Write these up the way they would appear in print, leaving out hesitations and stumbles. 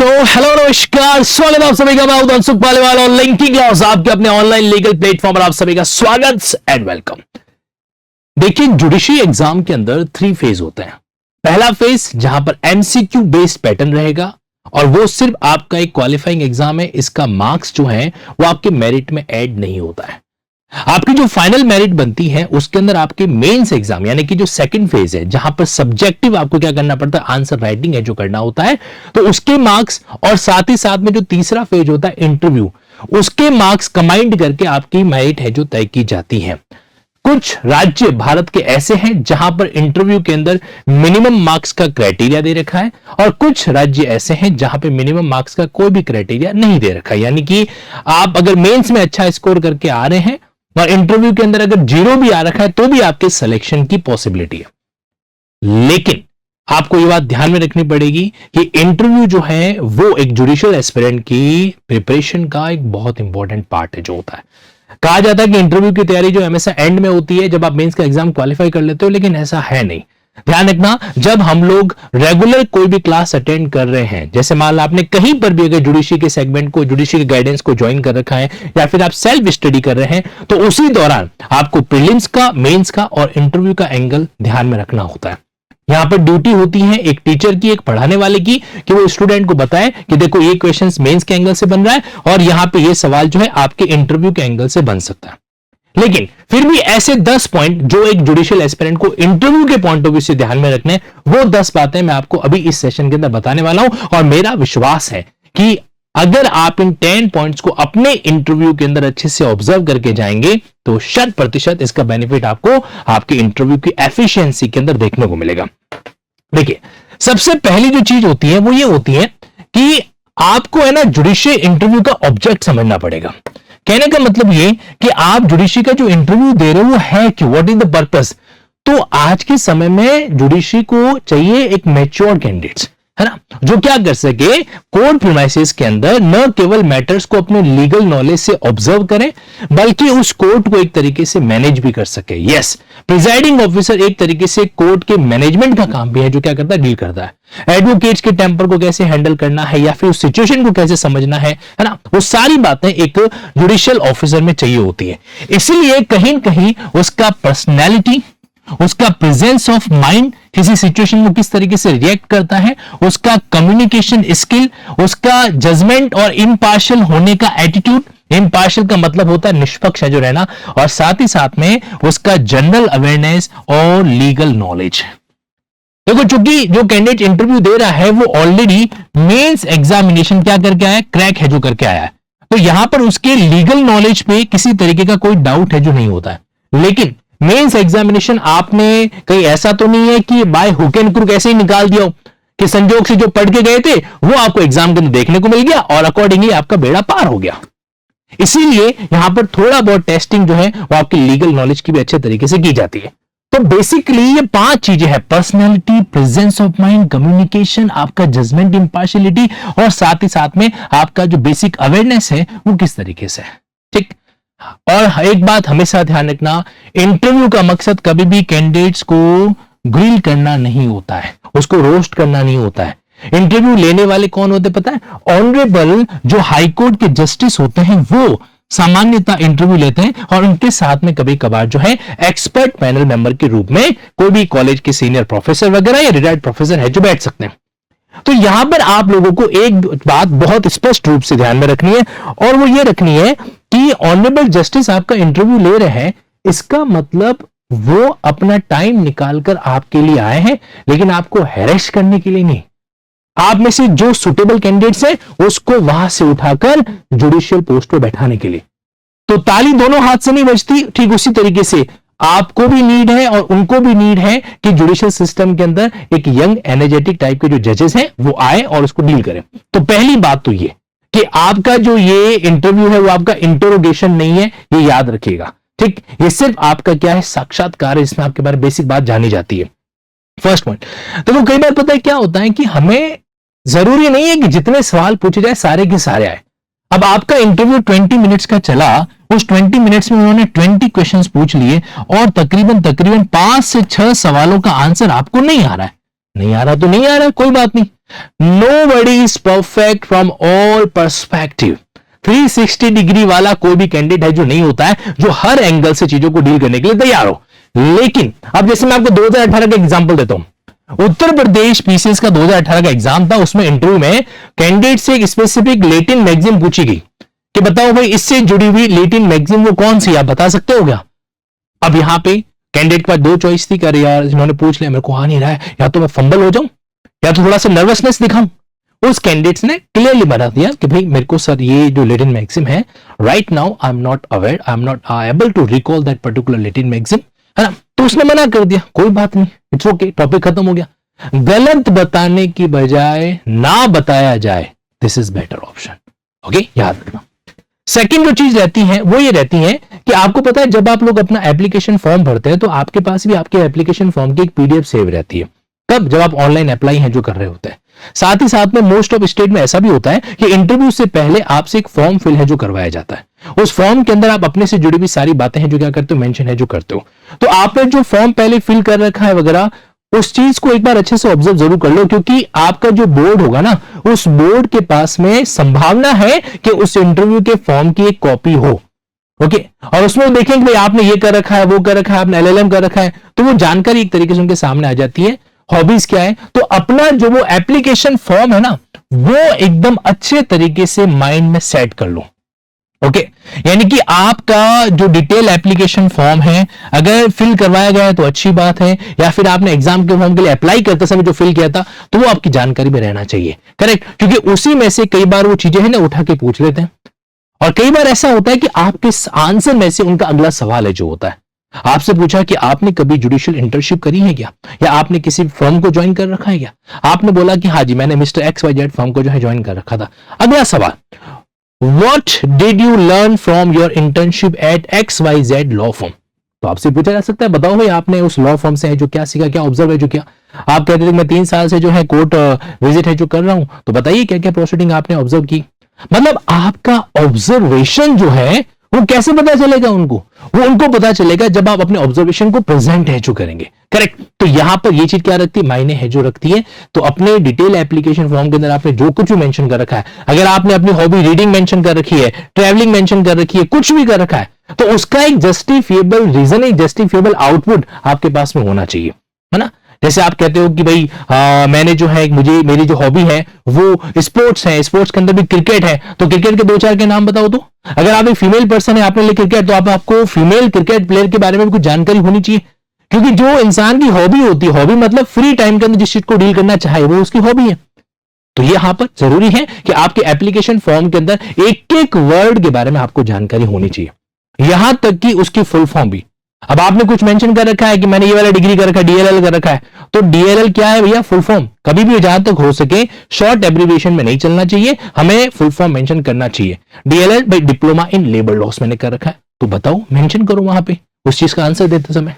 So hello नमस्कार, स्वागत आप सभी का। मैं हूं सुख पालीवाल और लिंकिंग लॉस आपके अपने ऑनलाइन लीगल प्लेटफॉर्म पर आप सभी का स्वागत एंड वेलकम। देखिए, जुडिशरी एग्जाम के अंदर 3 फेज होते हैं। पहला फेज जहां पर एमसीक्यू बेस्ड पैटर्न रहेगा और वो सिर्फ आपका एक क्वालिफाइंग एग्जाम है। इसका मार्क्स जो है वो आपके मेरिट में ऐड नहीं होता है। आपकी जो फाइनल मेरिट बनती है उसके अंदर आपके मेंस एग्जाम यानी कि जो सेकंड फेज है, जहां पर सब्जेक्टिव आपको क्या करना पड़ता है, आंसर राइटिंग है जो करना होता है, तो उसके मार्क्स और साथ ही साथ में जो तीसरा फेज होता है इंटरव्यू, उसके मार्क्स कंबाइंड करके आपकी मेरिट है जो तय की जाती है। कुछ राज्य भारत के ऐसे हैं जहां पर इंटरव्यू के अंदर मिनिमम मार्क्स का क्राइटेरिया दे रखा है और कुछ राज्य ऐसे हैं जहां पे मिनिमम मार्क्स का कोई भी क्राइटेरिया नहीं दे रखा है। यानी कि आप अगर मेंस में अच्छा स्कोर करके आ रहे हैं और इंटरव्यू के अंदर अगर 0 भी आ रखा है तो भी आपके सिलेक्शन की पॉसिबिलिटी है। लेकिन आपको यह बात ध्यान में रखनी पड़ेगी कि इंटरव्यू जो है वो एक जुडिशियल एस्पिरेंट की प्रिपरेशन का एक बहुत इंपॉर्टेंट पार्ट है जो होता है। कहा जाता है कि इंटरव्यू की तैयारी जो हमेशा एंड में होती है जब आप मेंस का एग्जाम क्वालिफाई कर लेते हो, लेकिन ऐसा है नहीं। ध्यान रखना, जब हम लोग रेगुलर कोई भी क्लास अटेंड कर रहे हैं, जैसे मान लो आपने कहीं पर भी अगर जुडिशरी के सेगमेंट को, जुडिशरी के गाइडेंस को ज्वाइन कर रखा है या फिर आप सेल्फ स्टडी कर रहे हैं, तो उसी दौरान आपको प्रीलिम्स का, मेंस का और इंटरव्यू का एंगल ध्यान में रखना होता है। यहां पर ड्यूटी होती है एक टीचर की, एक पढ़ाने वाले की, कि वो स्टूडेंट को बताए कि देखो ये क्वेश्चंस मेंस के एंगल से बन रहा है और यहां पे ये सवाल जो है आपके इंटरव्यू के एंगल से बन सकता है। लेकिन फिर भी ऐसे 10 पॉइंट जो एक जुडिशियल एस्पिरेंट को इंटरव्यू के पॉइंट ऑफ व्यू से ध्यान में रखने, वो 10 बातें मैं आपको अभी इस सेशन के अंदर बताने वाला हूं। और मेरा विश्वास है कि अगर आप इन 10 पॉइंट्स को अपने इंटरव्यू के अंदर अच्छे से ऑब्जर्व करके जाएंगे तो 100% इसका बेनिफिट आपको आपके इंटरव्यू की एफिशिएंसी के अंदर देखने को मिलेगा। देखिए, सबसे पहली जो चीज होती है वो ये होती है कि आपको है ना जुडिशियल इंटरव्यू का ऑब्जेक्ट समझना पड़ेगा। कहने का मतलब ये कि आप जुडिशरी का जो इंटरव्यू दे रहे हो वो है क्यों, व्हाट इज द पर्पस। तो आज के समय में जुडिशरी को चाहिए एक मैच्योर कैंडिडेट्स, है ना, जो क्या कर सके कोर्ट प्रीमाइसेस के अंदर न केवल मैटर्स को अपने लीगल नॉलेज से ऑब्जर्व करें बल्कि उस कोर्ट को एक तरीके से मैनेज भी कर सके। यस, प्रिजाइडिंग ऑफिसर एक तरीके से कोर्ट के मैनेजमेंट का काम भी है, जो क्या करता है, डील करता है। एडवोकेट्स के टेम्पर को कैसे हैंडल करना है या फिर उस सिचुएशन को कैसे समझना है ना, वो सारी बातें एक जुडिशियल ऑफिसर में चाहिए होती है। इसीलिए कहीं न कहीं उसका पर्सनैलिटी, उसका प्रेजेंस ऑफ माइंड, किसी सिचुएशन को किस तरीके से रिएक्ट करता है, उसका कम्युनिकेशन स्किल, उसका जजमेंट और इम्पार्शियल होने का एटीट्यूड, इम्पार्शियल का मतलब होता है निष्पक्ष है जो रहना, और साथ ही साथ में उसका जनरल अवेयरनेस और लीगल नॉलेज। देखो, चूंकि जो कैंडिडेट इंटरव्यू दे रहा है वो ऑलरेडी मेंस एग्जामिनेशन क्या करके आया है, क्रैक है जो करके आया है, तो यहां पर उसके लीगल नॉलेज पे किसी तरीके का कोई डाउट है जो नहीं होता है। लेकिन मेंस एग्जामिनेशन आपने कहीं ऐसा तो नहीं है कि बाय हुक एंड क्रुक ऐसे ही निकाल दिया हो कि संजोग से जो पढ़ के गए थे वो आपको एग्जाम के अंदर देखने को मिल गया और अकॉर्डिंगली आपका बेड़ा पार हो गया। इसीलिए यहां पर थोड़ा बहुत टेस्टिंग जो है वो आपकी लीगल नॉलेज की भी अच्छे तरीके से की जाती है। तो बेसिकली ये 5 चीजें हैं, personality, presence of mind, communication, आपका जजमेंट, इंपार्शियलिटी और साथ ही साथ में आपका जो बेसिक अवेयरनेस है वो किस तरीके से है। ठीक, और एक बात हमेशा ध्यान रखना, इंटरव्यू का मकसद कभी भी कैंडिडेट्स को ग्रिल करना नहीं होता है, उसको रोस्ट करना नहीं होता है। इंटरव्यू लेने वाले कौन होते पता है, ऑनरेबल जो हाईकोर्ट के जस्टिस होते हैं वो सामान्यतः इंटरव्यू लेते हैं और उनके साथ में कभी कभार जो है एक्सपर्ट पैनल मेंबर के रूप में कोई भी कॉलेज के सीनियर प्रोफेसर वगैरह या रिटायर्ड प्रोफेसर है जो बैठ सकते हैं। तो यहां पर आप लोगों को एक बात बहुत स्पष्ट रूप से ध्यान में रखनी है और वो ये रखनी है कि ऑनरेबल जस्टिस आपका इंटरव्यू ले रहे हैं, इसका मतलब वो अपना टाइम निकालकर आपके लिए आए हैं, लेकिन आपको हैरेस करने के लिए नहीं। आप में से जो सुटेबल कैंडिडेट्स हैं उसको वहां से उठाकर जुडिशियल पोस्ट पर बैठाने के लिए। तो ताली दोनों हाथ से नहीं बजती, ठीक उसी तरीके से आपको भी नीड है और उनको भी नीड है कि जुडिशियल सिस्टम के अंदर एक यंग एनर्जेटिक टाइप के जो जजेस हैं वो आए और उसको डील करें। तो पहली बात तो ये कि आपका जो ये इंटरव्यू है वो आपका इंटरोगेशन नहीं है, ये याद रखिएगा। ठीक, ये सिर्फ आपका क्या है, साक्षात्कार है, इसमें आपके बारे में बेसिक बात जानी जाती है। First point. तो कई बार पता है क्या होता है कि हमें जरूरी नहीं है कि जितने सवाल पूछे जाए सारे के सारे आए। अब आपका इंटरव्यू 20 मिनट्स का चला, उस 20 मिनट्स में उन्होंने 20 क्वेश्चंस पूछ लिए और तकरीबन 5 से 6 सवालों का आंसर आपको नहीं आ रहा है, नहीं आ रहा तो नहीं आ रहा, कोई बात नहीं। Nobody is perfect from all perspective. 360 degree वाला कोई भी कैंडिडेट है जो नहीं होता है, जो हर एंगल से चीजों को डील करने के लिए तैयार हो। लेकिन अब जैसे मैं आपको 2018 का एग्जांपल देता हूं, उत्तर प्रदेश पीसीएस का 2018 का एग्जाम था, उसमें इंटरव्यू में कैंडिडेट से एक स्पेसिफिक लैटिन मैगजीन पूछी गई कि बताओ भाई इससे जुड़ी हुई लैटिन मैगजीन वो कौन सी, आप बता सकते हो क्या? अब यहां पे कैंडिडेट के पास दो चॉइस थी, कर यार इन्होंने पूछ लिया, मेरे को आ नहीं रहा है, या तो मैं फंबल हो जाऊं या तो थोड़ा सा नर्वसनेस दिखाऊं। उस कैंडिडेट्स ने क्लियरली बता दिया कि भाई मेरे को सर ये जो लैटिन मैगजीन है right now I am not aware, I am not able to recall that particular Latin magazine, है ना। तो उसने मना कर दिया, कोई बात नहीं, इट्स ओके, टॉपिक खत्म हो गया। गलत बताने की बजाय ना बताया जाए, this is better option. Okay, याद रखना। सेकंड जो चीज रहती है वो ये रहती है कि आपको पता है जब आप लोग अपना एप्लीकेशन फॉर्म भरते हैं तो आपके पास भी आपके एप्लीकेशन फॉर्म की एक पीडीएफ सेव रहती है। कब? जब आप ऑनलाइन अप्लाई है जो कर रहे होते हैं। साथ ही साथ में मोस्ट ऑफ स्टेट में ऐसा भी होता है कि इंटरव्यू से पहले आपसे एक फॉर्म फिल है जो करवाया जाता है। उस फॉर्म के अंदर आप अपने से जुड़ी हुई सारी बातें हैं जो क्या करते हो, मेंशन है जो करते हो। तो आपने जो फॉर्म पहले फिल कर रखा है वगैरह, उस चीज को एक बार अच्छे से ऑब्जर्व जरूर कर लो, क्योंकि आपका जो बोर्ड होगा ना, उस बोर्ड के पास में संभावना है कि उस इंटरव्यू के फॉर्म की एक कॉपी हो। ओके, और उसमें वो देखेंगे भाई आपने ये कर रखा है, वो कर रखा है, आपने एलएलएम कर रखा है, तो वो जानकारी एक तरीके से उनके सामने आ जाती है। हॉबीज क्या है, तो अपना जो वो एप्लीकेशन फॉर्म है ना, वो एकदम अच्छे तरीके से माइंड में सेट कर लो। ओके, यानी कि आपका जो डिटेल एप्लीकेशन फॉर्म है अगर फिल करवाया गया है तो अच्छी बात है, या फिर आपने एग्जाम के फॉर्म के लिए अप्लाई करते समय जो फिल किया था तो वो आपकी जानकारी में रहना चाहिए। करेक्ट, क्योंकि उसी में से कई बार वो चीजें है ना उठा के पूछ लेते हैं, और कई बार ऐसा होता है कि आपके आंसर में से उनका अगला सवाल है जो होता है, आपसे पूछा कि आपने कभी जुडिशियल इंटर्नशिप करी है क्या, या आपने किसी फर्म को ज्वाइन कर रखा है क्या? आपने बोला कि हाँ जी मैंने मिस्टर XYZ फर्म को जो है ज्वाइन कर रखा था। अगला सवाल, What did you learn from your internship at XYZ law firm? तो आपसे पूछा जा सकता है बताओ भाई आपने उस लॉ फर्म से है जो क्या सीखा, क्या ऑब्जर्व है जो क्या। आप कहते थे मैं 3 साल से जो है कोर्ट विजिट है जो कर रहा हूं, तो बताइए क्या क्या प्रोसीडिंग आपने ऑब्जर्व की। मतलब आपका ऑब्जर्वेशन जो है वो कैसे पता चलेगा उनको, वो उनको पता चलेगा जब आप अपने ऑब्जर्वेशन को प्रेजेंट है जो करेंगे। करेक्ट, तो यहां पर ये चीज क्या रखती है, मायने है जो रखती है। तो अपने डिटेल एप्लीकेशन फॉर्म के अंदर आपने जो कुछ भी मेंशन कर रखा है, अगर आपने अपनी हॉबी रीडिंग मेंशन कर रखी है, ट्रैवलिंग मेंशन कर रखी है, कुछ भी कर रखा है, तो उसका एक जस्टिफिएबल रीजन, एक जस्टिफिएबल आउटपुट आपके पास में होना चाहिए, है ना। जैसे आप कहते हो कि भाई मैंने जो है मुझे मेरी जो हॉबी है वो स्पोर्ट्स है, स्पोर्ट्स के अंदर भी क्रिकेट है, तो क्रिकेट के 2-4 के नाम बताओ। तो अगर आप एक फीमेल पर्सन है, आपने लिखा क्रिकेट, तो आपको फीमेल क्रिकेट प्लेयर के बारे में भी कुछ जानकारी होनी चाहिए, क्योंकि जो इंसान की हॉबी होती है, हॉबी मतलब फ्री टाइम के अंदर जिस चीज को डील करना चाहे वो उसकी हॉबी है। तो ये यहां पर जरूरी है कि आपके एप्लीकेशन फॉर्म के अंदर एक एक वर्ड के बारे में आपको जानकारी होनी चाहिए, यहां तक कि उसकी फुल फॉर्म भी। अब आपने कुछ मेंशन कर रखा है कि मैंने ये वाला डिग्री कर रखा है, डीएलएल कर रखा है, तो डीएलएल क्या है भैया, फुल फॉर्म। कभी भी जहां तक हो सके शॉर्ट एब्रिविएशन में नहीं चलना चाहिए, हमें फुल फॉर्म मेंशन करना चाहिए। डीएलएल भाई डिप्लोमा इन लेबर लॉस मैंने कर रखा है, तो बताओ मेंशन करो वहां पे उस चीज का आंसर देते समय।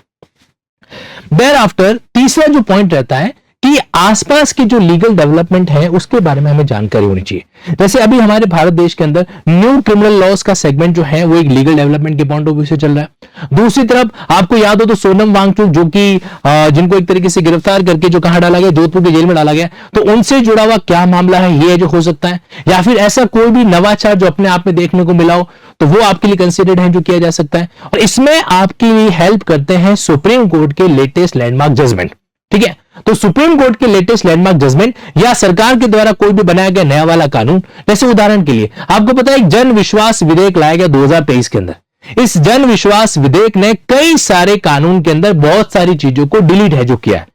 देयर आफ्टर तीसरा जो पॉइंट रहता है कि आसपास की जो लीगल डेवलपमेंट है उसके बारे में हमें जानकारी होनी चाहिए। जैसे अभी हमारे भारत देश के अंदर न्यू क्रिमिनल लॉस का सेगमेंट जो है वो एक लीगल डेवलपमेंट के पॉइंट ऑफ व्यू से चल रहा है। दूसरी तरफ आपको याद हो तो सोनम वांगचुक जो कि जिनको एक तरीके से गिरफ्तार करके जो कहां डाला गया, जोधपुर की जेल में डाला गया, तो उनसे जुड़ा हुआ क्या मामला है ये जो हो सकता है, या फिर ऐसा कोई भी नवाचार जो अपने आप में देखने को मिला हो तो वो आपके लिए कंसिडर्ड है जो किया जा सकता है। और इसमें आपकी हेल्प करते हैं सुप्रीम कोर्ट के लेटेस्ट लैंडमार्क जजमेंट। ठीक है, तो सुप्रीम कोर्ट के लेटेस्ट लैंडमार्क जजमेंट या सरकार के द्वारा कोई भी बनाया गया नया वाला कानून, जैसे उदाहरण के लिए आपको पता है एक जन विश्वास विधेयक लाया गया 2023 के अंदर। इस जन विश्वास विधेयक ने कई सारे कानून के अंदर बहुत सारी चीजों को डिलीट है जो किया है।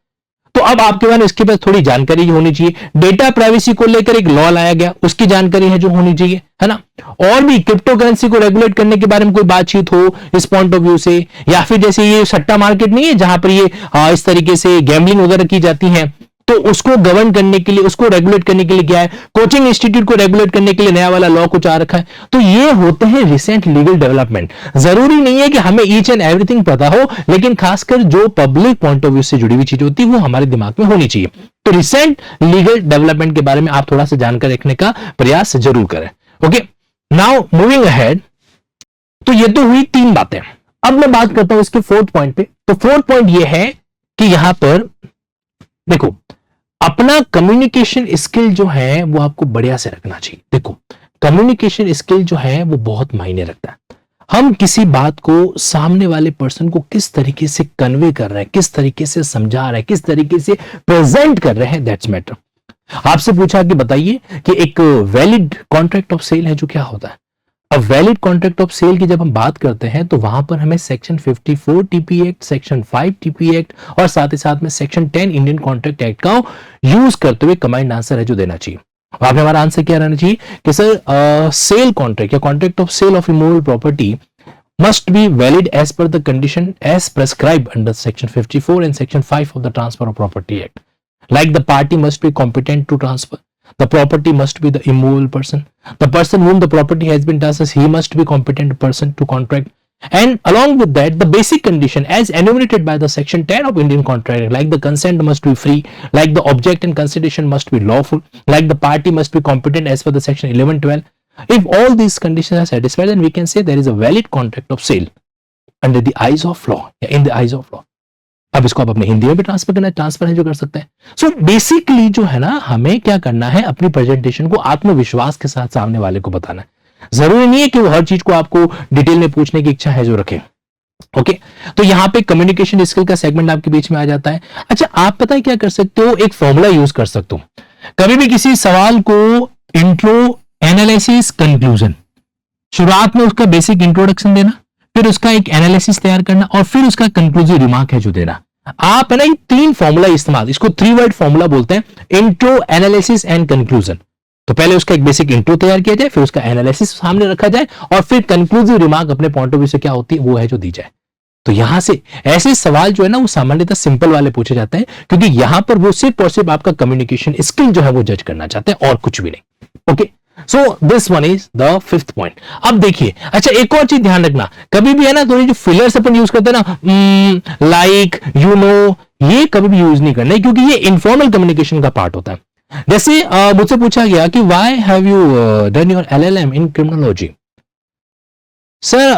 तो अब आपके पास इसके पास थोड़ी जानकारी होनी चाहिए। डेटा प्राइवेसी को लेकर एक लॉ लाया गया, उसकी जानकारी है जो होनी चाहिए, है ना। और भी क्रिप्टो करेंसी को रेगुलेट करने के बारे में कोई बातचीत हो इस पॉइंट ऑफ व्यू से, या फिर जैसे ये सट्टा मार्केट नहीं है जहां पर ये इस तरीके से गैम्बलिंग वगैरह की जाती है, तो उसको गवर्न करने के लिए, उसको रेगुलेट करने के लिए क्या है, कोचिंग इंस्टीट्यूट को रेगुलेट करने के लिए नया वाला लॉ कुछ आ रखा है। तो ये होते हैं रिसेंट लीगल डेवलपमेंट। जरूरी नहीं है कि हमें ईच एंड एवरीथिंग पता हो, लेकिन खासकर जो पब्लिक पॉइंट ऑफ व्यू से जुड़ी हुई चीज होती है वो हमारे दिमाग में होनी चाहिए। तो रिसेंट लीगल डेवलपमेंट के बारे में आप थोड़ा सा जानकारी रखने का प्रयास जरूर करें। Okay, now moving ahead. तो ये तो हुई 3 बातें। अब मैं बात करता हूं इसके 4th पॉइंट पे। तो 4th पॉइंट ये है कि यहां पर देखो, अपना कम्युनिकेशन स्किल जो है वो आपको बढ़िया से रखना चाहिए। देखो, कम्युनिकेशन स्किल जो है वो बहुत मायने रखता है। हम किसी बात को सामने वाले पर्सन को किस तरीके से कन्वे कर रहे हैं, किस तरीके से समझा रहे हैं, किस तरीके से प्रेजेंट कर रहे हैं, दैट्स मैटर। आपसे पूछा कि बताइए कि एक वैलिड कॉन्ट्रैक्ट ऑफ सेल है जो क्या होता है। अब वैलिड कॉन्ट्रैक्ट ऑफ सेल की जब हम बात करते हैं तो वहां पर हमें section 54 TP act, section 5 TP act और साथ ही साथ में सेक्शन 10 इंडियन कॉन्ट्रैक्ट एक्ट का यूज करते हुए कंबाइंड आंसर है जो देना चाहिए। आपने हमारा आंसर क्या रहना चाहिए कि सर सेल कॉन्ट्रैक्ट या contract of sale of immovable property must be valid as per the condition as prescribed under section 54 and section 5 of the Transfer of Property Act. Like the party must be competent to transfer. The property must be the immovable person. The person whom the property has been transferred, he must be competent person to contract. And along with that, the basic condition as enumerated by the section 10 of Indian Contract Act, like the consent must be free, like the object and consideration must be lawful, like the party must be competent as per the section 11, 12. If all these conditions are satisfied, then we can say there is a valid contract of sale under the eyes of law, in the eyes of law. अब इसको आप अपने हिंदी में भी transfer करना है, transfer है जो कर सकते हैं। सो बेसिकली जो है ना, हमें क्या करना है, अपनी प्रेजेंटेशन को आत्मविश्वास के साथ सामने वाले को बताना है। जरूरी नहीं है कि वो हर चीज को आपको डिटेल में पूछने की इच्छा है जो रखे। ओके, तो यहां पे कम्युनिकेशन स्किल का सेगमेंट आपके बीच में आ जाता है। अच्छा, आप पता है क्या कर सकते हो, एक फॉर्मूला यूज कर सकते हो। कभी भी किसी सवाल को इंट्रो, एनालिसिस, कंक्लूजन, शुरुआत में उसका बेसिक इंट्रोडक्शन देना, फिर उसका एक एनालिसिस तैयार करना और फिर उसका कंक्लूसिव रिमार्क है जो देना। आप है ना, ये 3 फॉर्मूला इस्तेमाल, इसको 3 वर्ड फॉर्मूला बोलते हैं, इंट्रो, एनालिसिस एंड कंक्लूजन। तो पहले उसका एक बेसिक इंट्रो तैयार किया जाए, फिर उसका एनालिसिस सामने रखा जाए और फिर कंक्लूसिव रिमार्क अपने पॉइंट ऑफ व्यू से क्या होती है वो है जो दी जाए। तो यहां से ऐसे सवाल जो है ना वो सामान्यतः सिंपल वाले पूछे जाते हैं, क्योंकि यहां पर वो सिर्फ और सिर्फ आपका कम्युनिकेशन स्किल जो है वो जज करना चाहते हैं और कुछ भी नहीं। Okay, so this one is the 5th point. अब देखिए, अच्छा एक और चीज ध्यान रखना, कभी भी है ना, तो ये जो फिलर्स अपन यूज करते हैं ना, लाइक, यू नो, ये कभी भी यूज नहीं करना, क्योंकि ये इनफॉर्मल कम्युनिकेशन का पार्ट होता है। जैसे मुझसे पूछा गया कि why have you done your LLM in criminology. Sir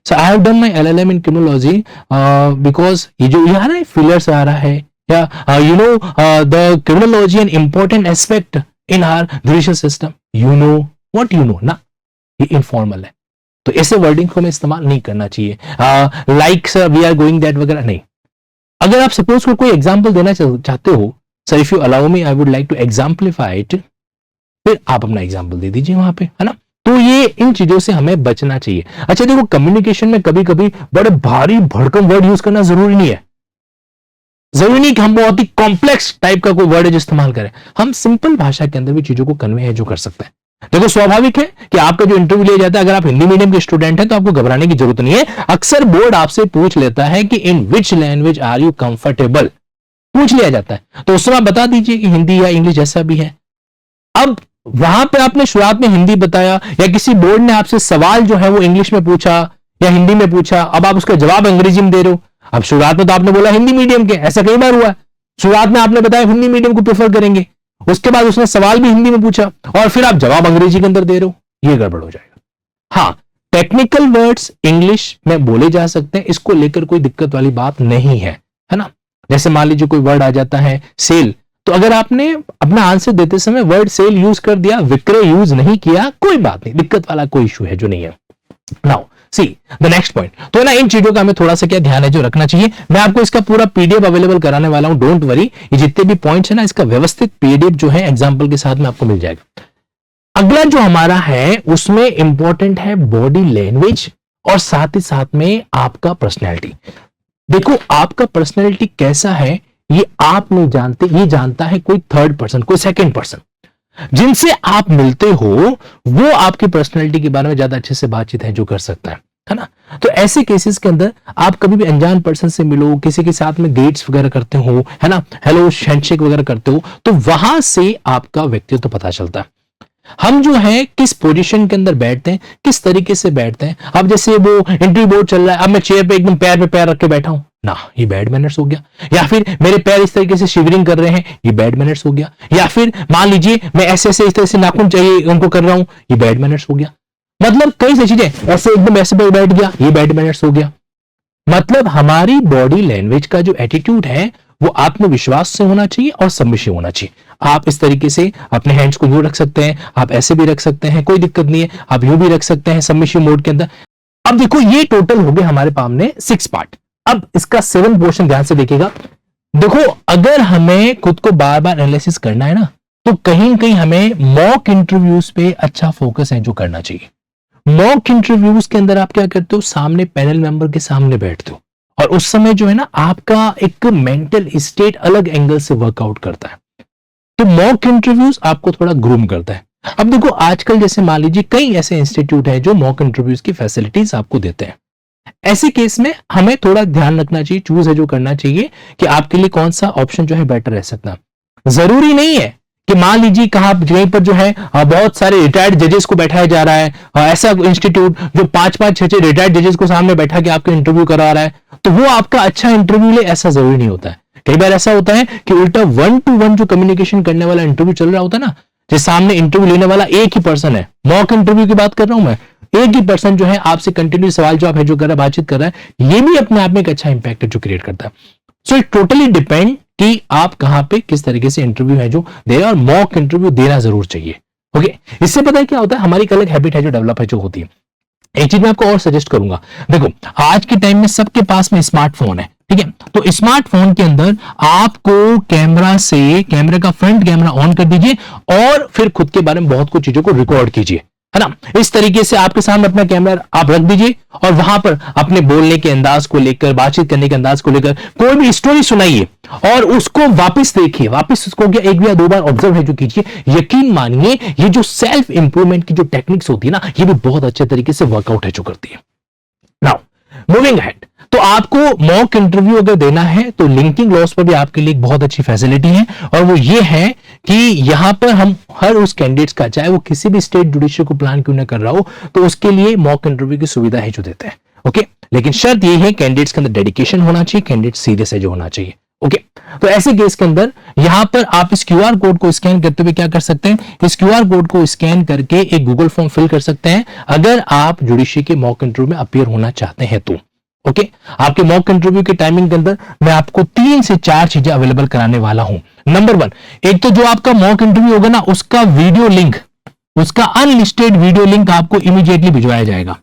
I have done my LLM in criminology because ये जो यहाँ ना फिलर्स आ रहा है, you know, the criminology an important aspect in our judicial system. You know what you know ना, ये informal है, तो ऐसे वर्डिंग को हमें इस्तेमाल नहीं करना चाहिए। Like sir we are going that वगैरह नहीं। अगर आप सपोज कोई एग्जाम्पल देना चाहते हो, sir if you allow me I would like to exemplify it, फिर आप अपना एग्जाम्पल दे दीजिए वहां पे, है ना। तो ये इन चीजों से हमें बचना चाहिए। अच्छा देखो, कम्युनिकेशन में कभी कभी बड़े भारी भड़कम वर्ड यूज करना जरूरी नहीं है। जरूरी नहीं कि हम बहुत ही कॉम्प्लेक्स टाइप का कोई वर्ड इस्तेमाल करें, हम सिंपल भाषा के अंदर भी चीजों को कन्वे है जो कर सकते हैं। देखो स्वाभाविक है कि आपका जो इंटरव्यू लिया जाता है, अगर आप हिंदी मीडियम के स्टूडेंट हैं तो आपको घबराने की जरूरत नहीं है। अक्सर बोर्ड आपसे पूछ लेता है कि in which language are you comfortable, पूछ लिया जाता है, तो उस समय बता दीजिए कि हिंदी या इंग्लिश जैसा भी है। अब वहां पे आपने शुरुआत में हिंदी बताया, या किसी बोर्ड ने आपसे सवाल जो है वो इंग्लिश में पूछा या हिंदी में पूछा, अब आप उसका जवाब अंग्रेजी में दे रहे हो। अब शुरुआत में तो आपने बोला हिंदी मीडियम के, ऐसा कई बार हुआ है, शुरुआत में आपने बताया हिंदी मीडियम को प्रेफर करेंगे, उसके बाद उसने सवाल भी हिंदी में पूछा और फिर आप जवाब अंग्रेजी के अंदर दे रहे हो, ये गड़बड़ हो जाएगा। हाँ, टेक्निकल वर्ड्स इंग्लिश में बोले जा सकते हैं, इसको लेकर कोई दिक्कत वाली बात नहीं है, है ना। जैसे मान लीजिए कोई वर्ड आ जाता है सेल, तो अगर आपने अपना आंसर देते समय वर्ड सेल यूज कर दिया, विक्रय यूज नहीं किया, कोई बात नहीं, दिक्कत वाला कोई इशू है जो नहीं है। Now see the next point, तो ना इन चीजों का हमें थोड़ा सा क्या ध्यान है जो रखना चाहिए। मैं आपको इसका पूरा पीडीएफ अवेलेबल कराने वाला हूं, डोंट वरी, ये जितने भी पॉइंट्स है ना, इसका व्यवस्थित पीडीएफ जो है एग्जांपल के साथ में आपको मिल जाएगा। अगला जो हमारा है उसमें इंपॉर्टेंट है बॉडी लैंग्वेज और साथ ही साथ में आपका पर्सनैलिटी। देखो आपका पर्सनैलिटी कैसा है ये आप नहीं जानते, ये जानता है कोई थर्ड पर्सन, कोई सेकंड पर्सन। जिनसे आप मिलते हो वो आपकी पर्सनैलिटी के बारे में ज्यादा अच्छे से बातचीत है जो कर सकता है ना। तो ऐसे केसेस के अंदर आप कभी भी अनजान पर्सन से मिलो, किसी के साथ में डेट्स वगैरह करते हो, है ना, हेलो हैंडशेक वगैरह करते हो, तो वहां से आपका व्यक्तित्व पता चलता है। हम जो है किस पोजीशन के अंदर बैठते हैं, किस तरीके से बैठते हैं। अब जैसे वो इंटरव्यू बोर्ड चल रहा है, अब मैं चेयर पे एकदम पैर पे पैर रख के बैठा हूं ना, ये बैड मैनर्स हो गया। या फिर मेरे पैर इस तरीके से शिवरिंग कर रहे हैं, ये बैड मैनर्स हो गया। या फिर मान लीजिए मैं ऐसे ऐसे इस तरह से नाखून चाहिए उनको कर रहा हूं, ये बैड मैनर्स हो गया। मतलब कई सारी चीजें, ऐसे एकदम ऐसे बैठ गया, ये बैड मैनर्स हो गया। मतलब हमारी बॉडी लैंग्वेज का जो एटीट्यूड है वो आत्मविश्वास से होना चाहिए और सबमिसिव होना चाहिए। आप इस तरीके से अपने हैंड्स को यूं रख सकते हैं, आप ऐसे भी रख सकते हैं, कोई दिक्कत नहीं है, आप यूं भी रख सकते हैं सबमिसिव मोड के अंदर। अब देखो ये टोटल हो गए हमारे सामने 6 पार्ट। अब इसका 7 पोर्शन ध्यान से देखिएगा। देखो अगर हमें खुद को बार बार एनालिसिस करना है ना, तो कहीं ना कहीं हमें मॉक इंटरव्यूज पे अच्छा फोकस है जो करना चाहिए। मॉक इंटरव्यूज के अंदर आप क्या करते हो, सामने पैनल मेंबर के सामने बैठते हो और उस समय जो है ना आपका एक मेंटल स्टेट अलग एंगल से वर्कआउट करता है। तो मॉक इंटरव्यूज आपको थोड़ा ग्रूम करता है। अब देखो आजकल जैसे मान लीजिए कई ऐसे इंस्टीट्यूट है जो मॉक इंटरव्यूज की फैसिलिटीज आपको देते हैं। ऐसे केस में हमें थोड़ा ध्यान रखना चाहिए, चूज है जो करना चाहिए कि आपके लिए कौन सा ऑप्शन जो है बेटर रह सकता। जरूरी नहीं है कि मान लीजिए कहीं पर जो है बहुत सारे रिटायर्ड जजेस को बैठाया जा रहा है, ऐसा इंस्टीट्यूट जो 5-5, 6-6 रिटायर्ड जजेस को सामने बैठा के आपका इंटरव्यू करा रहा है, तो वो आपका अच्छा इंटरव्यू ले, ऐसा जरूरी नहीं होता है। कई बार ऐसा होता है कि उल्टा 1-to-1 जो कम्युनिकेशन करने वाला इंटरव्यू चल रहा होता है ना, जो सामने इंटरव्यू लेने वाला एक ही पर्सन है, मॉक इंटरव्यू की बात कर रहा हूं मैं, एक ही पर्सन जो है आपसे कंटिन्यू सवाल जवाब है जो कर रहा है, बातचीत कर रहा है, ये भी अपने आप में एक अच्छा इंपैक्ट जो क्रिएट करता है। सो इट टोटली डिपेंड कि आप कहां पे किस तरीके से इंटरव्यू है जो दे रहे हैं, और मॉक इंटरव्यू देना जरूर चाहिए। ओके, इससे पता है क्या होता है, हमारी एक अलग हैबिट है जो डेवलप है जो होती है। एक चीज मैं आपको और सजेस्ट करूंगा, देखो आज के टाइम में सबके पास में स्मार्टफोन है, ठीक है, तो स्मार्टफोन के अंदर आपको कैमरे का फ्रंट कैमरा ऑन कर दीजिए और फिर खुद के बारे में बहुत कुछ चीजों को रिकॉर्ड कीजिए, है ना। इस तरीके से आपके सामने अपना कैमरा आप रख दीजिए और वहां पर अपने बोलने के अंदाज को लेकर, बातचीत करने के अंदाज को लेकर कोई भी स्टोरी सुनाइए और उसको वापस देखिए, वापस उसको 1 या 2 बार ऑब्जर्व है जो कीजिए। यकीन मानिए ये जो सेल्फ इंप्रूवमेंट की जो टेक्निक्स होती है ना, ये भी बहुत अच्छे तरीके से वर्कआउट है जो करती है। नाउ मूविंग अहेड, तो आपको मॉक इंटरव्यू अगर देना है तो लिंकिंग लॉस पर भी आपके लिए एक बहुत अच्छी फैसिलिटी है, और वो ये है कि यहां पर हम हर उस कैंडिडेट्स का, चाहे वो किसी भी स्टेट जुडिशरी को प्लान क्यों ना कर रहा हो, तो उसके लिए मॉक इंटरव्यू की सुविधा है जो देते हैं। ओके, लेकिन शर्त ये है कैंडिडेट्स के अंदर डेडिकेशन होना चाहिए, कैंडिडेट सीरियस है जो होना चाहिए। ओके, तो ऐसे केस के अंदर यहां पर आप इस क्यूआर कोड को स्कैन करते हुए क्या कर सकते हैं, इस क्यूआर कोड को स्कैन करके एक गूगल फॉर्म फिल कर सकते हैं अगर आप जुडिशरी के मॉक इंटरव्यू में अपीयर होना चाहते हैं तो। ओके, आपके मॉक इंटरव्यू के टाइमिंग के अंदर मैं आपको 3 से 4 चीजें अवेलेबल कराने वाला हूं। नंबर 1, एक तो जो आपका मॉक इंटरव्यू होगा ना, उसका वीडियो लिंक, उसका अनलिस्टेड वीडियो लिंक आपको इमीडिएटली भिजवाया जाएगा।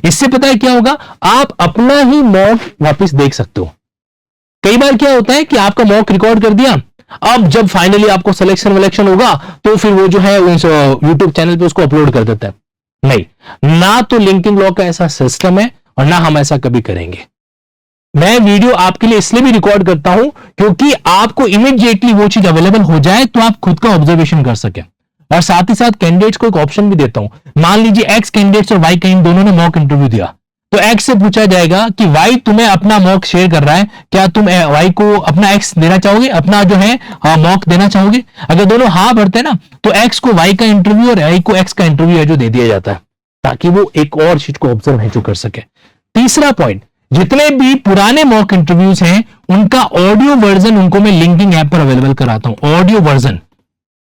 इससे पता है क्या होगा, आप अपना ही मॉक वापस देख सकते हो। कई बार क्या होता है कि आपका मॉक रिकॉर्ड कर दिया, अब जब फाइनली आपको सिलेक्शन होगा तो फिर वो जो है यूट्यूब चैनल पे उसको अपलोड कर देता है। नहीं, ना तो लिंकिंग लॉ का ऐसा सिस्टम है और ना हम ऐसा कभी करेंगे। मैं वीडियो आपके लिए इसलिए भी रिकॉर्ड करता हूं क्योंकि आपको इमीडिएटली वो चीज अवेलेबल हो जाए तो आप खुद का ऑब्जर्वेशन कर सके, और साथ ही साथ कैंडिडेट्स को एक ऑप्शन भी देता हूं। मान लीजिए एक्स कैंडिडेट्स और वाई कैंडिडेट दोनों ने मॉक इंटरव्यू दिया, तो एक्स से पूछा जाएगा कि वाई तुम्हें अपना मॉक शेयर कर रहा है, क्या तुम वाई को अपना एक्स देना चाहोगे, अपना जो है मॉक देना चाहोगे। अगर दोनों हाँ भरते हैं ना, तो एक्स को वाई का इंटरव्यू और वाई को एक्स का इंटरव्यू है जो दे दिया जाता है, ताकि वो एक और चीज को ऑब्जर्व है जो कर सके। तीसरा पॉइंट, जितने भी पुराने मॉक इंटरव्यूज हैं उनका ऑडियो वर्जन उनको मैं लिंकिंग ऐप पर अवेलेबल कराता हूं। ऑडियो वर्जन,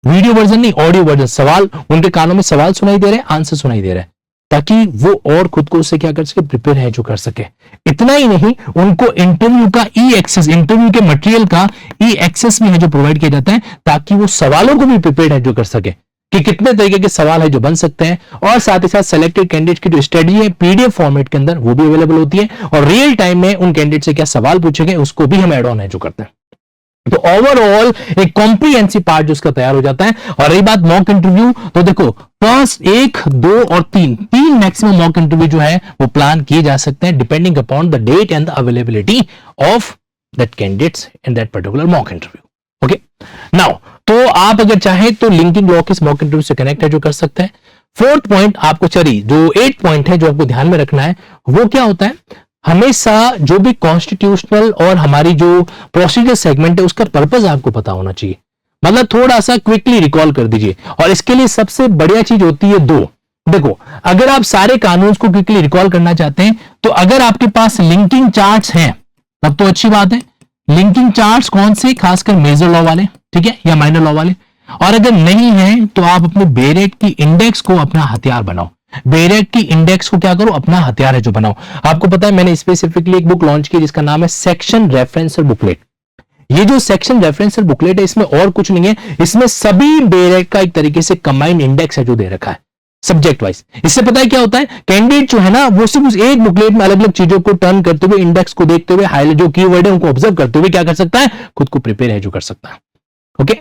वीडियो वर्जन नहीं, ऑडियो वर्जन। सवाल उनके कानों में सवाल सुनाई दे रहे हैं, आंसर सुनाई दे रहे हैं, ताकि वो और खुद को उससे क्या कर सके, प्रिपेयर है जो कर सके। इतना ही नहीं, उनको इंटरव्यू का ई एक्सेस, इंटरव्यू के मटेरियल का ई एक्सेस भी है जो प्रोवाइड किया जाता है, ताकि वो सवालों को भी प्रिपेयर है जो कर सके कि कितने तरीके के सवाल है जो बन सकते हैं। और साथ ही साथ सिलेक्टेड कैंडिडेट की जो स्टडी है पीडीएफ फॉर्मेट के अंदर वो भी अवेलेबल होती है, और रियल टाइम में उन कैंडिडेट से क्या सवाल पूछे गए उसको भी हम एड ऑन है जो करते हैं। तो ओवरऑल एक कॉम्प्रिहेंसिव पार्ट जो उसका तैयार हो जाता है। और रही बात मॉक इंटरव्यू, तो देखो फर्स्ट 1, 2 और 3 मैक्सिमम मॉक इंटरव्यू जो है वो प्लान किए जा सकते हैं depending upon the date and the availability of that candidates in that particular mock interview. Okay, now तो आप अगर चाहें तो लिंकिंग लॉ के मॉक इंटरव्यू से कनेक्ट है जो कर सकते हैं। 4th पॉइंट आपको चलिए, जो 8th पॉइंट है जो आपको ध्यान में रखना है, वो क्या होता है, हमेशा जो भी कॉन्स्टिट्यूशनल और हमारी जो प्रोसीजर सेगमेंट है उसका पर्पस आपको पता होना चाहिए। मतलब थोड़ा सा क्विकली रिकॉल कर दीजिए, और इसके लिए सबसे बढ़िया चीज होती है 2। देखो, अगर आप सारे कानून को क्विकली रिकॉल करना चाहते हैं तो अगर आपके पास लिंकिंग चार्ट्स हैं तब तो अच्छी बात है। लिंकिंग चार्ट्स कौन से, खासकर मेजर लॉ वाले, ठीक है, या माइनर लॉ वाले। और अगर नहीं है तो आप अपने बेरेट की इंडेक्स को अपना हथियार बनाओ। बेरेट की इंडेक्स को क्या करो, अपना हथियार है जो बनाओ। आपको पता है मैंने स्पेसिफिकली एक बुक लॉन्च की जिसका नाम है सेक्शन रेफरेंस बुकलेट। ये जो सेक्शन रेफरेंस बुकलेट है इसमें और कुछ नहीं है, इसमें सभी बेरेट का एक तरीके से कंबाइंड इंडेक्स है जो दे रखा है सब्जेक्ट वाइज। इससे पता है क्या होता है, कैंडिडेट जो है ना वो सिर्फ उस एक बुकलेट में अलग अलग चीजों को टर्न करते हुए, इंडेक्स को देखते हुए, हाईलाइट जो कीवर्ड है उनको ऑब्जर्व करते हुए क्या कर सकता है, खुद को प्रिपेयर है जो कर सकता है। ओके,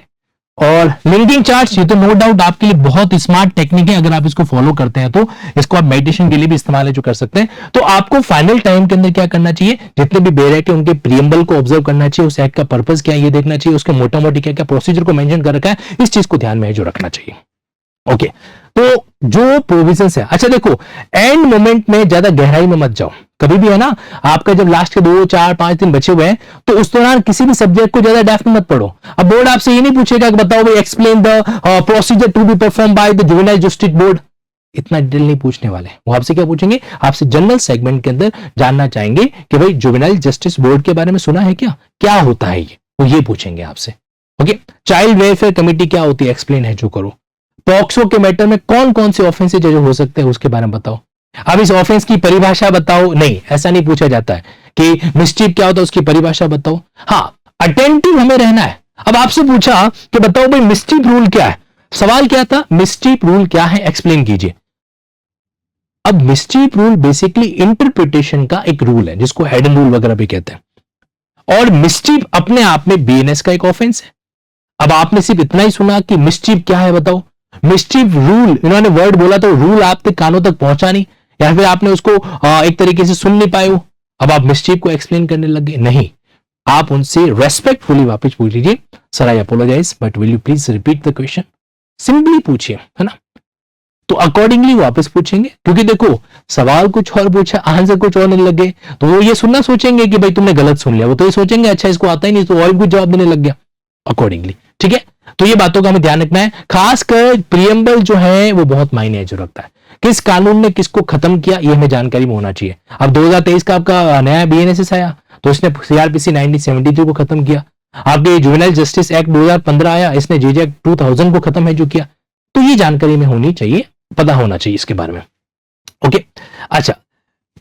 और लिंकिंग चार्ट्स, ये तो नो डाउट आपके लिए बहुत स्मार्ट टेक्निक है, अगर आप इसको फॉलो करते हैं तो इसको आप मेडिटेशन के लिए भी इस्तेमाल है जो कर सकते हैं। तो आपको फाइनल टाइम के अंदर क्या करना चाहिए, जितने भी बेर एक्ट है उनके प्रीएम्बल को ऑब्जर्व करना चाहिए, उस एक्ट का पर्पस क्या है ये देखना चाहिए, उसके मोटा मोटी क्या क्या प्रोसीजर को मेंशन कर रखा है, इस चीज को ध्यान में जो रखना चाहिए। ओके, तो जो प्रोविजंस है, अच्छा देखो एंड मोमेंट में ज्यादा गहराई में मत जाओ कभी भी, है ना। आपका जब लास्ट के 2, 4, 5 दिन बचे हुए हैं तो उस दौरान किसी भी सब्जेक्ट को ज्यादा डेप्थ में मत पढ़ो। अब बोर्ड आपसे ये नहीं पूछेगा कि बताओ भाई explain the procedure to be perform by the juvenile justice board, इतना डिटेल नहीं पूछने वाले। वो आपसे क्या पूछेंगे, आपसे जनरल सेगमेंट के अंदर जानना चाहेंगे कि भाई जुवेनाइल जस्टिस बोर्ड के बारे में सुना है क्या होता है ये, वो ये पूछेंगे आपसे। ओके, चाइल्ड वेलफेयर कमेटी क्या होती है, एक्सप्लेन है जो करो। पॉक्सो के मैटर में कौन कौन से ऑफेंसेज जो हो सकते हैं उसके बारे में बताओ। अब इस ऑफेंस की परिभाषा बताओ, नहीं ऐसा नहीं पूछा जाता है कि मिसचीफ क्या होता है उसकी परिभाषा बताओ। हाँ, अटेंटिव हमें रहना है। अब आपसे पूछा कि बताओ भाई मिसचीफ रूल क्या है, सवाल क्या था, मिसचीफ रूल क्या है एक्सप्लेन कीजिए। अब मिसचीफ रूल बेसिकली इंटरप्रिटेशन का एक रूल है जिसको हेडन रूल वगैरह भी कहते हैं, और मिसचीफ अपने आप में बीएनएस का एक ऑफेंस है। अब आपने सिर्फ इतना ही सुना कि मिसचीफ क्या है बताओ, मिसचीफ रूल इन्होंने वर्ड बोला तो रूल आपके कानों तक पहुंचा नहीं, या फिर आपने उसको एक तरीके से सुन नहीं पाए हो, अब आप मिसचीफ को एक्सप्लेन करने लगे। नहीं, आप उनसे रेस्पेक्टफुली वापस पूछ लीजिए, sir I apologise but will you please repeat the question, simply पूछिए, है ना। तो अकॉर्डिंगली वापस पूछेंगे, क्योंकि देखो सवाल कुछ और पूछा आंसर कुछ और नहीं लगे तो वो ये सुनना सोचेंगे कि भाई तुमने गलत सुन लिया, वो तो ये सोचेंगे अच्छा इसको आता ही नहीं तो और कुछ जवाब देने लग गया अकॉर्डिंगली। ठीक है, तो ये बातों का हमें ध्यान रखना है, खासकर प्रीएम्बल जो है वो बहुत मायने जो रखता है, किस कानून ने किसको खत्म किया ये हमें जानकारी में होना चाहिए। अब 2023 का आपका नया बीएनएसएस आया तो इसने सीआरपीसी 1973 को खत्म किया, आपके जुवेनाइल जस्टिस एक्ट 2015 आया, इसने जेजे एक्ट 2000 को खत्म है जो किया, तो ये जानकारी में होनी चाहिए, पता होना चाहिए इसके बारे में। ओके, अच्छा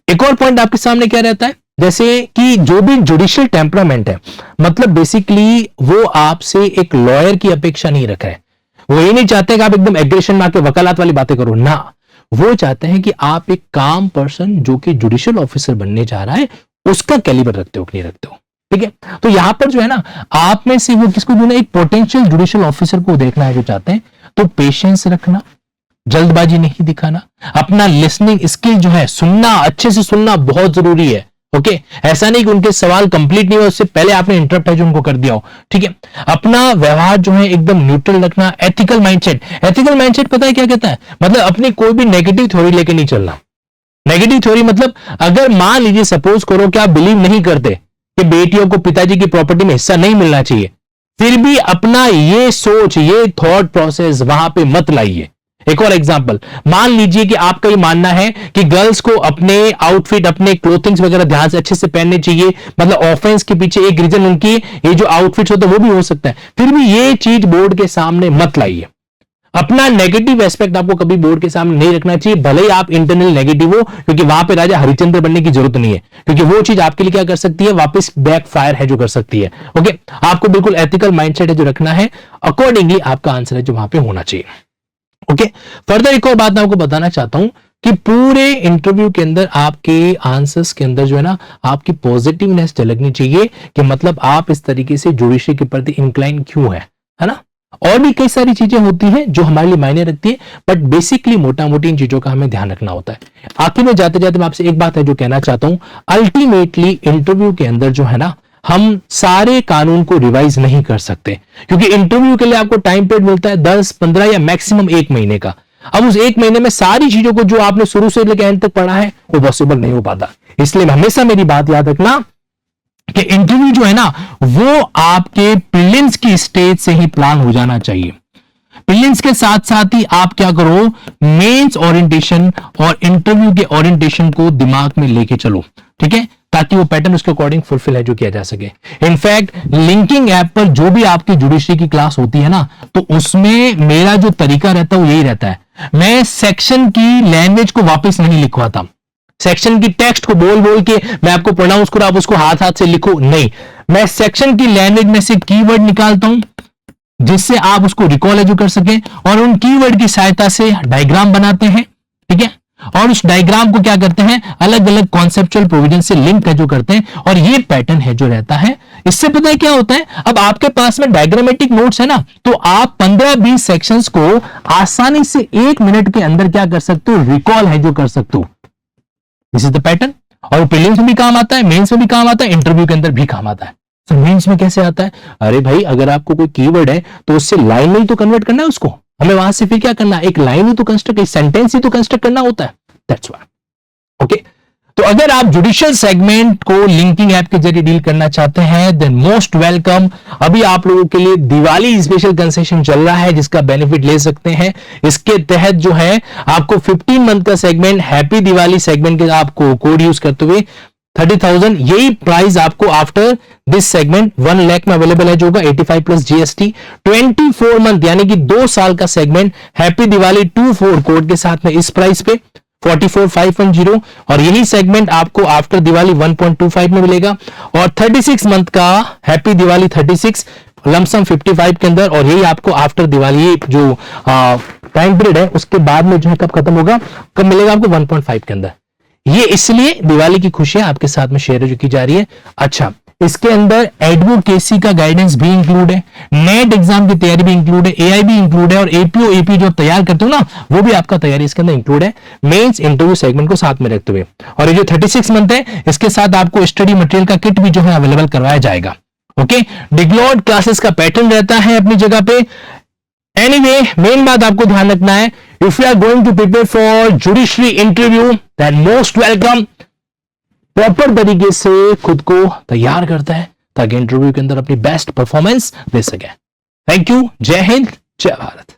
एक और पॉइंट आपके सामने क्या रहता है, जैसे कि जो भी जुडिशियल टेम्परामेंट है, मतलब बेसिकली वो आपसे एक लॉयर की अपेक्षा नहीं रख रहे हैं, वो ये नहीं चाहते कि आप एकदम एग्रेशन में आके वकालत वाली बातें करो ना, वो चाहते हैं कि आप एक काम पर्सन जो कि जुडिशियल ऑफिसर बनने जा रहा है उसका कैलिबर रखते हो कि नहीं रखते हो। ठीक है, तो यहां पर जो है ना आप में से वो किसको जो है एक पोटेंशियल जुडिशियल ऑफिसर को देखना है जो चाहते हैं, तो पेशेंस रखना, जल्दबाजी नहीं दिखाना, अपना लिसनिंग स्किल जो है सुनना, अच्छे से सुनना बहुत जरूरी है। ओके, ऐसा नहीं कि उनके सवाल कंप्लीट नहीं हुए उससे पहले आपने इंटरप्ट है जो उनको कर दिया हो। ठीक है, अपना व्यवहार जो है एकदम न्यूट्रल रखना, एथिकल माइंडसेट। एथिकल माइंडसेट पता है क्या कहता है, मतलब अपनी कोई भी नेगेटिव थ्योरी लेके नहीं चलना। नेगेटिव थ्योरी मतलब अगर मान लीजिए सपोज करो कि आप बिलीव नहीं करते कि बेटियों को पिताजी की प्रॉपर्टी में हिस्सा नहीं मिलना चाहिए, फिर भी अपना ये सोच, ये थॉट प्रोसेस वहां पे मत लाइए। एक और एग्जांपल, मान लीजिए कि आपका ये मानना है कि गर्ल्स को अपने आउटफिट, अपने क्लोथिंग्स वगैरह ध्यान से अच्छे से पहनने चाहिए, मतलब ऑफेंस के पीछे एक रीजन उनकी ये जो आउटफिट्स होते हैं वो भी हो सकता है, फिर भी ये चीज बोर्ड के सामने मत लाइए। अपना नेगेटिव एस्पेक्ट आपको कभी बोर्ड के सामने नहीं रखना चाहिए, भले ही आप इंटरनल नेगेटिव हो, क्योंकि वहां पे राजा हरिश्चंद्र बनने की जरूरत नहीं है, क्योंकि वो चीज आपके लिए क्या कर सकती है, वापस बैक फायर है जो कर सकती है। ओके, आपको बिल्कुल एथिकल माइंडसेट है जो रखना है, अकॉर्डिंगली आपका आंसर है जो वहां पे होना चाहिए। ओके, फर्दर एक और बात मैं आपको बताना चाहता हूं कि पूरे इंटरव्यू के अंदर आपके आंसर्स के अंदर जो है ना आपकी पॉजिटिवनेस झलकनी चाहिए, कि मतलब आप इस तरीके से जुडिशरी के प्रति इंक्लाइन क्यों है ना। और भी कई सारी चीजें होती हैं जो हमारे लिए मायने रखती है, बट बेसिकली मोटा मोटी इन चीजों का हमें ध्यान रखना होता है। आखिर में जाते जाते मैं आपसे एक बात है जो कहना चाहता हूं, अल्टीमेटली इंटरव्यू के अंदर जो है ना हम सारे कानून को रिवाइज नहीं कर सकते, क्योंकि इंटरव्यू के लिए आपको टाइम पीरियड मिलता है 10, 15 या मैक्सिमम 1 महीने का। अब उस 1 महीने में सारी चीजों को जो आपने शुरू से लेकर एंड तक पढ़ा है वो पॉसिबल नहीं हो पाता। इसलिए हमेशा मेरी बात याद रखना कि इंटरव्यू जो है ना वो आपके प्रीलिम्स की स्टेज से ही प्लान हो जाना चाहिए। प्रीलिम्स के साथ साथ ही आप क्या करो, मेंस ओरिएंटेशन और इंटरव्यू के ओरिएंटेशन को दिमाग में लेके चलो, ठीक है, ताकि वो पैटर्न उसके अकॉर्डिंग फुलफिल है जो किया जा सके। इनफैक्ट लिंकिंग ऐप पर जो भी आपकी जुडिशरी की क्लास होती है ना, तो उसमें मेरा जो तरीका रहता है वो यही रहता है, मैं सेक्शन की लैंग्वेज को वापस नहीं लिखवाता, सेक्शन की टेक्स्ट को बोल बोल के मैं आपको प्रोनाउंस करूं, आप उसको हाथ हाथ से लिखो, नहीं, मैं सेक्शन की लैंग्वेज में से कीवर्ड निकालता हूं जिससे आप उसको रिकॉल एजू कर सके, और उन कीवर्ड की सहायता से डायग्राम बनाते हैं, ठीक है, और उस डायग्राम को क्या करते हैं, अलग अलग कॉन्सेप्चुअल प्रोविजन से लिंक जो करते हैं, और ये पैटर्न है जो रहता है। इससे पता है क्या होता है, अब आपके पास में डायग्रामेटिक नोट्स है ना, तो आप 15-20 सेक्शंस को आसानी से 1 मिनट के अंदर क्या कर सकते हो, रिकॉल है जो कर सकते हो। दिस इज द पैटर्न, और प्रीलिम्स में भी काम आता है, मेंस में भी काम आता है, इंटरव्यू के अंदर भी काम आता है। तो मेंस में कैसे आता है, अरे भाई अगर आपको कोई कीवर्ड है तो उससे लाइन में ही तो कन्वर्ट करना है उसको, हमें वहां से फिर क्या करना है, एक लाइन ही तो कंस्ट्रक्ट, एक सेंटेंस ही तो कंस्ट्रक्ट करना होता है, दैट्स व्हाई। ओके, तो अगर आप जुडिशियल सेगमेंट को लिंकिंग ऐप के जरिए डील करना चाहते हैं देन मोस्ट वेलकम। अभी आप लोगों के लिए दिवाली स्पेशल कंसेशन चल रहा है जिसका बेनिफिट ले सकते हैं। इसके तहत जो है आपको 15 मंथ का सेगमेंट, हैप्पी दिवाली सेगमेंट के आपको कोड यूज करते हुए 30,000, यही प्राइस आपको आफ्टर दिस सेगमेंट 1 लाख में अवेलेबल है जो होगा 85 प्लस जीएसटी। 24 मंथ यानी कि 2 साल का सेगमेंट हैप्पी दिवाली 24 कोड के साथ में इस प्राइस पे 44,510, और यही सेगमेंट आपको आफ्टर दिवाली 1.25 में मिलेगा। और 36 मंथ का हैप्पी दिवाली 36 लमसम 55 के अंदर, और यही आपको आफ्टर दिवाली जो टाइम पीरियड है उसके बाद में जो है कब खत्म होगा, कब मिलेगा आपको 1.5 के अंदर। ये इसलिए दिवाली की खुशियां आपके साथ में शेयर जो की जा रही है। अच्छा, इसके अंदर एडवोकेसी का गाइडेंस भी इंक्लूड है, नेट एग्जाम की तैयारी भी इंक्लूड है, एआई भी इंक्लूड है, और एपीओ एपी जो तैयार करते हो ना वो भी आपका तैयारी इसके अंदर इंक्लूड है, मेंस इंटरव्यू सेगमेंट को साथ में रखते हुए। और ये जो 36 मंथ है इसके साथ आपको स्टडी मटेरियल का किट भी जो है अवेलेबल करवाया जाएगा। ओके, डिग्लॉड क्लासेस का पैटर्न रहता है अपनी जगह पे। एनीवे, मेन बात आपको ध्यान रखना है, if you are going to prepare for judiciary interview then most welcome. Proper तरीके से खुद को तैयार करता है ताकि इंटरव्यू के अंदर अपनी बेस्ट परफॉर्मेंस दे सके। थैंक यू, जय हिंद, जय भारत।